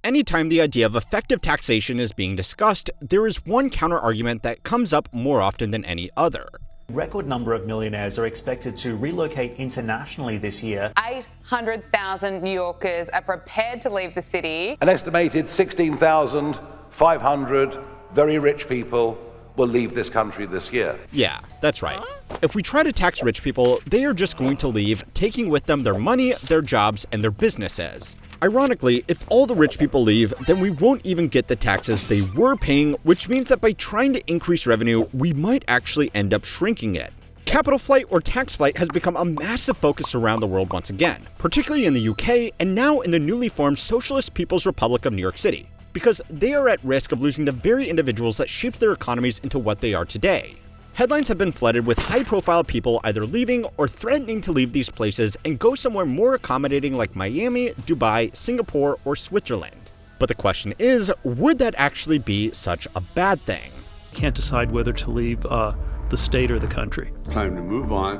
anytime the idea of effective taxation is being discussed, there is one counter-argument that comes up more often than any other. Record number of millionaires are expected to relocate internationally this year. 800,000 New Yorkers are prepared to leave the city. An estimated 16,500 very rich people will leave this country this year. Yeah, that's right. If we try to tax rich people, they are just going to leave, taking with them their money, their jobs, and their businesses. Ironically, if all the rich people leave, then we won't even get the taxes they were paying, which means that by trying to increase revenue, we might actually end up shrinking it. Capital flight or tax flight has become a massive focus around the world once again, particularly in the UK and now in the newly formed Socialist People's Republic of New York City, because they are at risk of losing the very individuals that shaped their economies into what they are today. Headlines have been flooded with high-profile people either leaving or threatening to leave these places and go somewhere more accommodating like Miami, Dubai, Singapore, or Switzerland. But the question is, would that actually be such a bad thing? Can't decide whether to leave the state or the country. Time to move on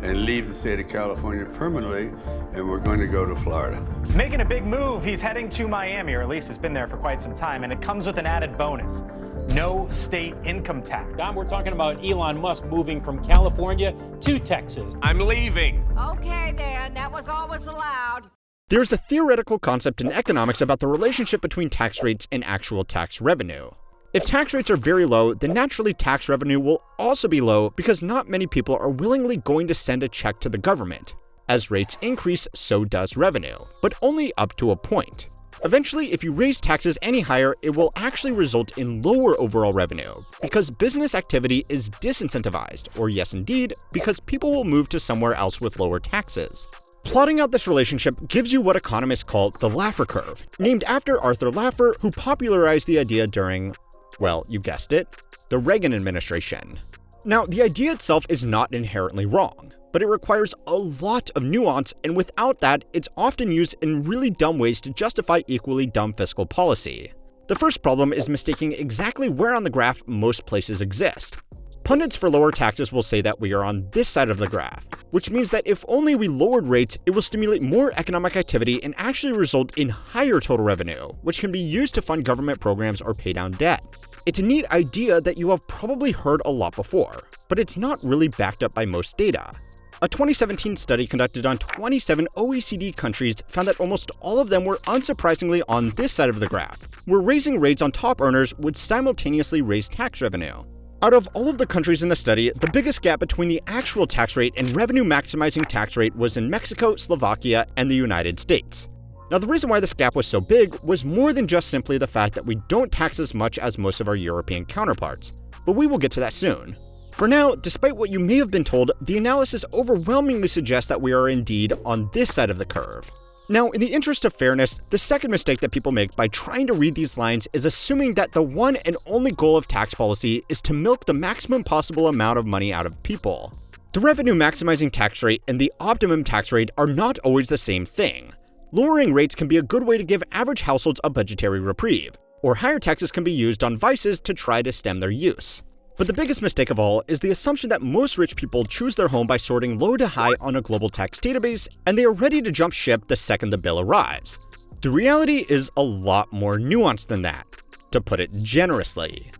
and leave the state of California permanently, and we're going to go to Florida. Making a big move, he's heading to Miami, or at least has been there for quite some time, and it comes with an added bonus. No state income tax. Don, we're talking about Elon Musk moving from California to Texas. I'm leaving. Okay, then. That was always allowed. There's a theoretical concept in economics about the relationship between tax rates and actual tax revenue. If tax rates are very low, then naturally tax revenue will also be low because not many people are willingly going to send a check to the government. As rates increase, so does revenue, but only up to a point. Eventually, if you raise taxes any higher, it will actually result in lower overall revenue, because business activity is disincentivized, or yes indeed, because people will move to somewhere else with lower taxes. Plotting out this relationship gives you what economists call the Laffer curve, named after Arthur Laffer, who popularized the idea during, well, you guessed it, the Reagan administration. Now, the idea itself is not inherently wrong, but it requires a lot of nuance, and without that, it's often used in really dumb ways to justify equally dumb fiscal policy. The first problem is mistaking exactly where on the graph most places exist. Pundits for lower taxes will say that we are on this side of the graph, which means that if only we lowered rates, it will stimulate more economic activity and actually result in higher total revenue, which can be used to fund government programs or pay down debt. It's a neat idea that you have probably heard a lot before, but it's not really backed up by most data. A 2017 study conducted on 27 OECD countries found that almost all of them were unsurprisingly on this side of the graph, where raising rates on top earners would simultaneously raise tax revenue. Out of all of the countries in the study, the biggest gap between the actual tax rate and revenue-maximizing tax rate was in Mexico, Slovakia, and the United States. Now, the reason why this gap was so big was more than just simply the fact that we don't tax as much as most of our European counterparts, but we will get to that soon. For now, despite what you may have been told, the analysis overwhelmingly suggests that we are indeed on this side of the curve. Now, in the interest of fairness, the second mistake that people make by trying to read these lines is assuming that the one and only goal of tax policy is to milk the maximum possible amount of money out of people. The revenue-maximizing tax rate and the optimum tax rate are not always the same thing. Lowering rates can be a good way to give average households a budgetary reprieve, or higher taxes can be used on vices to try to stem their use. But the biggest mistake of all is the assumption that most rich people choose their home by sorting low to high on a global tax database, and they are ready to jump ship the second the bill arrives. The reality is a lot more nuanced than that, to put it generously.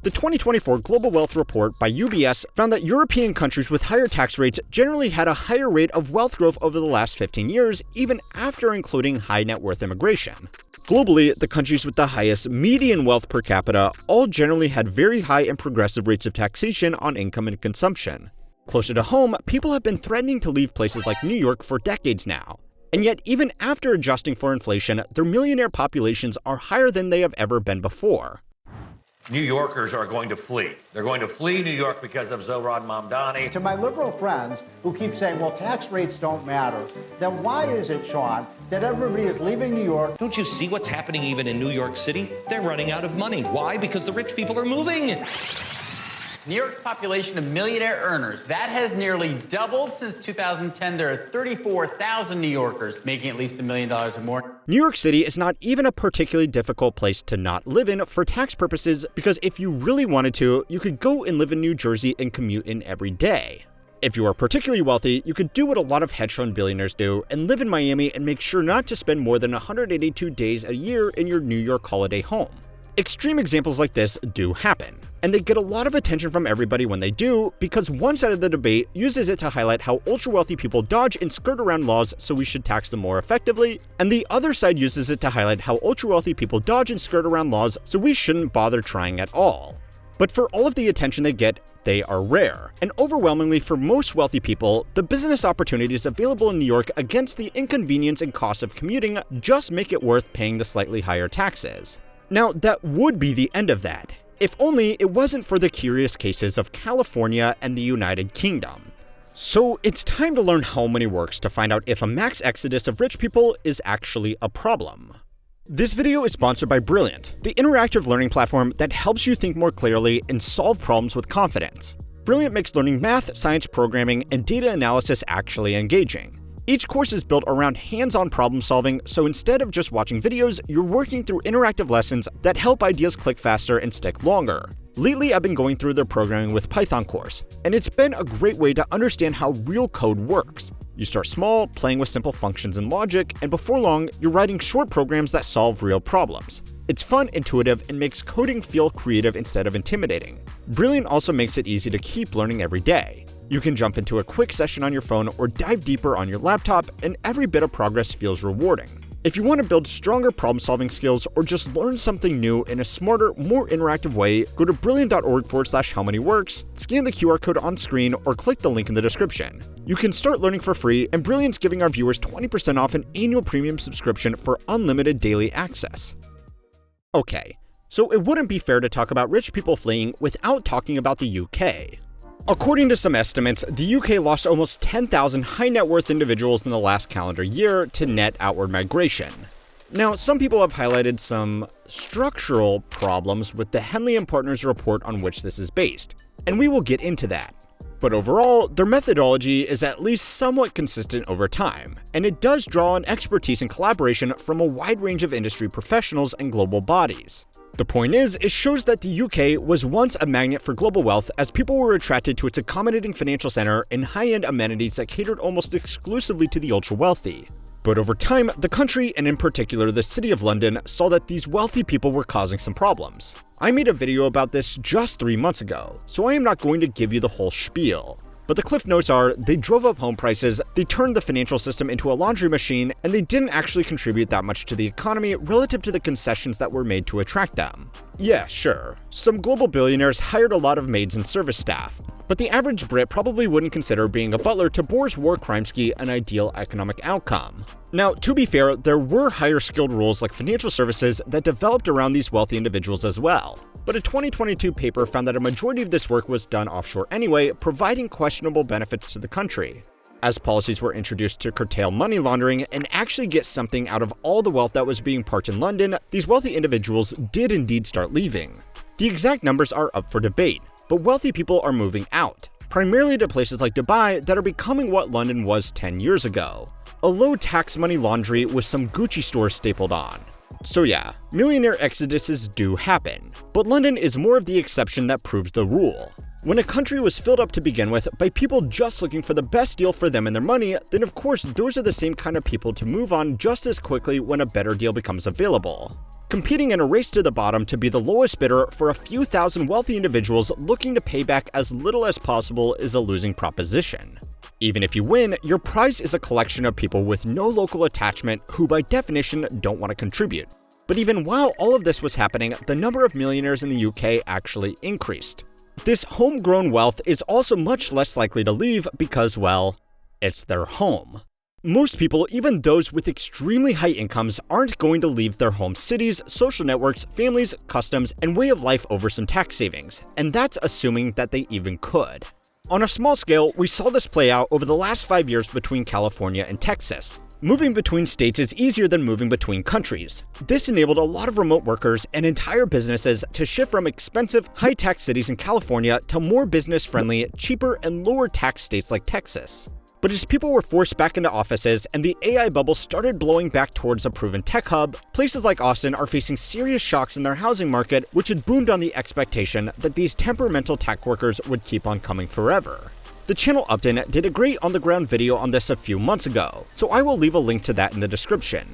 The 2024 Global Wealth Report by UBS found that European countries with higher tax rates generally had a higher rate of wealth growth over the last 15 years, even after including high net worth immigration. Globally, the countries with the highest median wealth per capita all generally had very high and progressive rates of taxation on income and consumption. Closer to home, people have been threatening to leave places like New York for decades now. And yet, even after adjusting for inflation, their millionaire populations are higher than they have ever been before. New Yorkers are going to flee. They're going to flee New York because of Zohran Mamdani. To my liberal friends who keep saying, well, tax rates don't matter, then why is it, Sean, that everybody is leaving New York? Don't you see what's happening even in New York City? They're running out of money. Why? Because the rich people are moving. New York's population of millionaire earners, that has nearly doubled since 2010. There are 34,000 New Yorkers making at least $1 million or more. New York City is not even a particularly difficult place to not live in for tax purposes, because if you really wanted to, you could go and live in New Jersey and commute in every day. If you are particularly wealthy, you could do what a lot of hedge fund billionaires do and live in Miami and make sure not to spend more than 182 days a year in your New York holiday home. Extreme examples like this do happen, and they get a lot of attention from everybody when they do, because one side of the debate uses it to highlight how ultra-wealthy people dodge and skirt around laws so we should tax them more effectively, and the other side uses it to highlight how ultra-wealthy people dodge and skirt around laws so we shouldn't bother trying at all. But for all of the attention they get, they are rare, and overwhelmingly for most wealthy people, the business opportunities available in New York against the inconvenience and cost of commuting just make it worth paying the slightly higher taxes. Now, that would be the end of that, if only it wasn't for the curious cases of California and the United Kingdom. So it's time to learn how money works to find out if a max exodus of rich people is actually a problem. This video is sponsored by Brilliant, the interactive learning platform that helps you think more clearly and solve problems with confidence. Brilliant makes learning math, science, programming, and data analysis actually engaging. Each course is built around hands-on problem solving, so instead of just watching videos, you're working through interactive lessons that help ideas click faster and stick longer. Lately, I've been going through their programming with Python course, and it's been a great way to understand how real code works. You start small, playing with simple functions and logic, and before long, you're writing short programs that solve real problems. It's fun, intuitive, and makes coding feel creative instead of intimidating. Brilliant also makes it easy to keep learning every day. You can jump into a quick session on your phone or dive deeper on your laptop, and every bit of progress feels rewarding. If you want to build stronger problem-solving skills or just learn something new in a smarter, more interactive way, go to brilliant.org/howmoneyworks, scan the QR code on screen, or click the link in the description. You can start learning for free, and Brilliant's giving our viewers 20% off an annual premium subscription for unlimited daily access. Okay, so it wouldn't be fair to talk about rich people fleeing without talking about the UK. According to some estimates, the UK lost almost 10,000 high-net-worth individuals in the last calendar year to net outward migration. Now, some people have highlighted some structural problems with the Henley & Partners report on which this is based, and we will get into that. But overall, their methodology is at least somewhat consistent over time, and it does draw on expertise and collaboration from a wide range of industry professionals and global bodies. The point is, it shows that the UK was once a magnet for global wealth as people were attracted to its accommodating financial center and high-end amenities that catered almost exclusively to the ultra-wealthy. But over time, the country, and in particular the City of London, saw that these wealthy people were causing some problems. I made a video about this just 3 months ago, so I am not going to give you the whole spiel. But the cliff notes are, they drove up home prices, they turned the financial system into a laundry machine, and they didn't actually contribute that much to the economy relative to the concessions that were made to attract them. Yeah, sure, some global billionaires hired a lot of maids and service staff, but the average Brit probably wouldn't consider being a butler to Boris war crime-ski an ideal economic outcome. Now, to be fair, there were higher skilled roles like financial services that developed around these wealthy individuals as well. But a 2022 paper found that a majority of this work was done offshore anyway, providing questionable benefits to the country. As policies were introduced to curtail money laundering and actually get something out of all the wealth that was being parked in London, these wealthy individuals did indeed start leaving. The exact numbers are up for debate, but wealthy people are moving out, primarily to places like Dubai that are becoming what London was 10 years ago. A low-tax money laundry with some Gucci stores stapled on. So yeah, millionaire exoduses do happen, but London is more of the exception that proves the rule. When a country was filled up to begin with by people just looking for the best deal for them and their money, then of course those are the same kind of people to move on just as quickly when a better deal becomes available. Competing in a race to the bottom to be the lowest bidder for a few thousand wealthy individuals looking to pay back as little as possible is a losing proposition. Even if you win, your prize is a collection of people with no local attachment who by definition don't want to contribute. But even while all of this was happening, the number of millionaires in the UK actually increased. This homegrown wealth is also much less likely to leave because, well, it's their home. Most people, even those with extremely high incomes, aren't going to leave their home cities, social networks, families, customs, and way of life over some tax savings, and that's assuming that they even could. On a small scale, we saw this play out over the last 5 years between California and Texas. Moving between states is easier than moving between countries. This enabled a lot of remote workers and entire businesses to shift from expensive, high-tax cities in California to more business-friendly, cheaper, and lower-tax states like Texas. But as people were forced back into offices and the AI bubble started blowing back towards a proven tech hub, places like Austin are facing serious shocks in their housing market, which had boomed on the expectation that these temperamental tech workers would keep on coming forever. The channel Upton did a great on-the-ground video on this a few months ago, so I will leave a link to that in the description.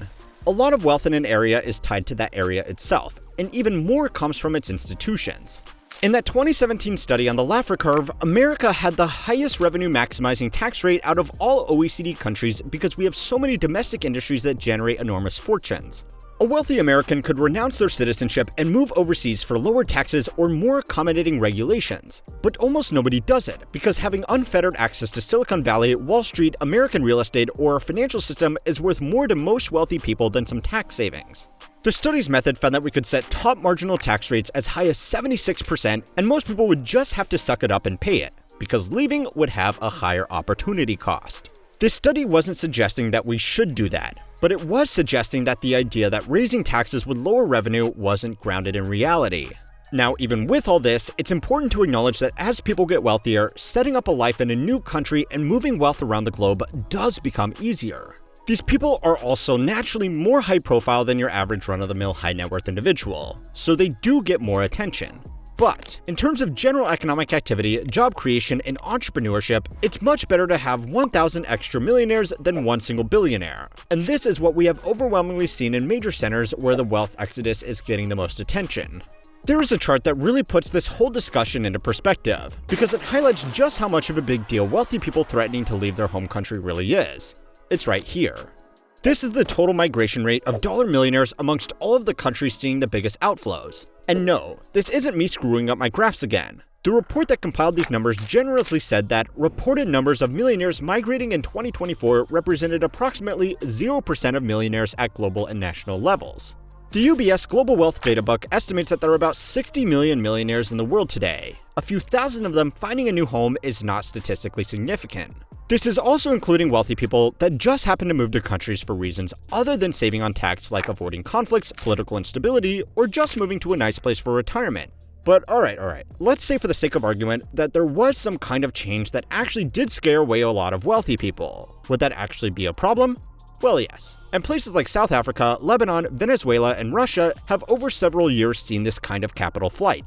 A lot of wealth in an area is tied to that area itself, and even more comes from its institutions. In that 2017 study on the Laffer curve, America had the highest revenue maximizing tax rate out of all OECD countries because we have so many domestic industries that generate enormous fortunes. A wealthy American could renounce their citizenship and move overseas for lower taxes or more accommodating regulations. But almost nobody does it, because having unfettered access to Silicon Valley, Wall Street, American real estate, or a financial system is worth more to most wealthy people than some tax savings. The study's method found that we could set top marginal tax rates as high as 76%, and most people would just have to suck it up and pay it, because leaving would have a higher opportunity cost. This study wasn't suggesting that we should do that, but it was suggesting that the idea that raising taxes would lower revenue wasn't grounded in reality. Now, even with all this, it's important to acknowledge that as people get wealthier, setting up a life in a new country and moving wealth around the globe does become easier. These people are also naturally more high profile than your average run-of-the-mill high net worth individual, so they do get more attention. But in terms of general economic activity, job creation, and entrepreneurship, it's much better to have 1,000 extra millionaires than one single billionaire. And this is what we have overwhelmingly seen in major centers where the wealth exodus is getting the most attention. There is a chart that really puts this whole discussion into perspective, because it highlights just how much of a big deal wealthy people threatening to leave their home country really is. It's right here. This is the total migration rate of dollar millionaires amongst all of the countries seeing the biggest outflows. And no, this isn't me screwing up my graphs again. The report that compiled these numbers generously said that reported numbers of millionaires migrating in 2024 represented approximately 0% of millionaires at global and national levels. The UBS Global Wealth Databook estimates that there are about 60 million millionaires in the world today. A few thousand of them finding a new home is not statistically significant. This is also including wealthy people that just happen to move to countries for reasons other than saving on tax, like avoiding conflicts, political instability, or just moving to a nice place for retirement. But alright, let's say for the sake of argument that there was some kind of change that actually did scare away a lot of wealthy people. Would that actually be a problem? Well, yes. And places like South Africa, Lebanon, Venezuela, and Russia have over several years seen this kind of capital flight.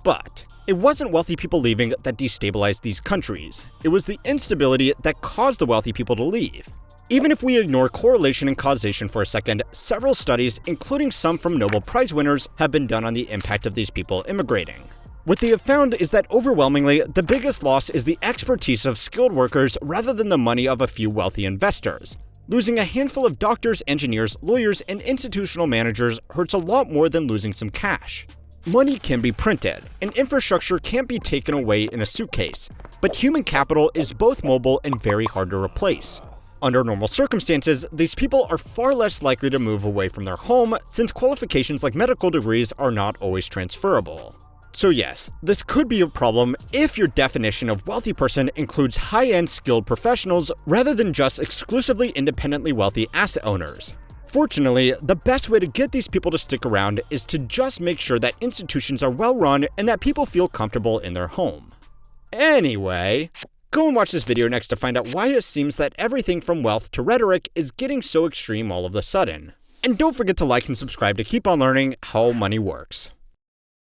But it wasn't wealthy people leaving that destabilized these countries. It was the instability that caused the wealthy people to leave. Even if we ignore correlation and causation for a second, several studies, including some from Nobel Prize winners, have been done on the impact of these people immigrating. What they have found is that overwhelmingly, the biggest loss is the expertise of skilled workers rather than the money of a few wealthy investors. Losing a handful of doctors, engineers, lawyers, and institutional managers hurts a lot more than losing some cash. Money can be printed, and infrastructure can't be taken away in a suitcase, but human capital is both mobile and very hard to replace. Under normal circumstances, these people are far less likely to move away from their home since qualifications like medical degrees are not always transferable. So yes, this could be a problem if your definition of wealthy person includes high-end skilled professionals rather than just exclusively independently wealthy asset owners. Fortunately, the best way to get these people to stick around is to just make sure that institutions are well run and that people feel comfortable in their home. Anyway, go and watch this video next to find out why it seems that everything from wealth to rhetoric is getting so extreme all of a sudden. And don't forget to like and subscribe to keep on learning how money works.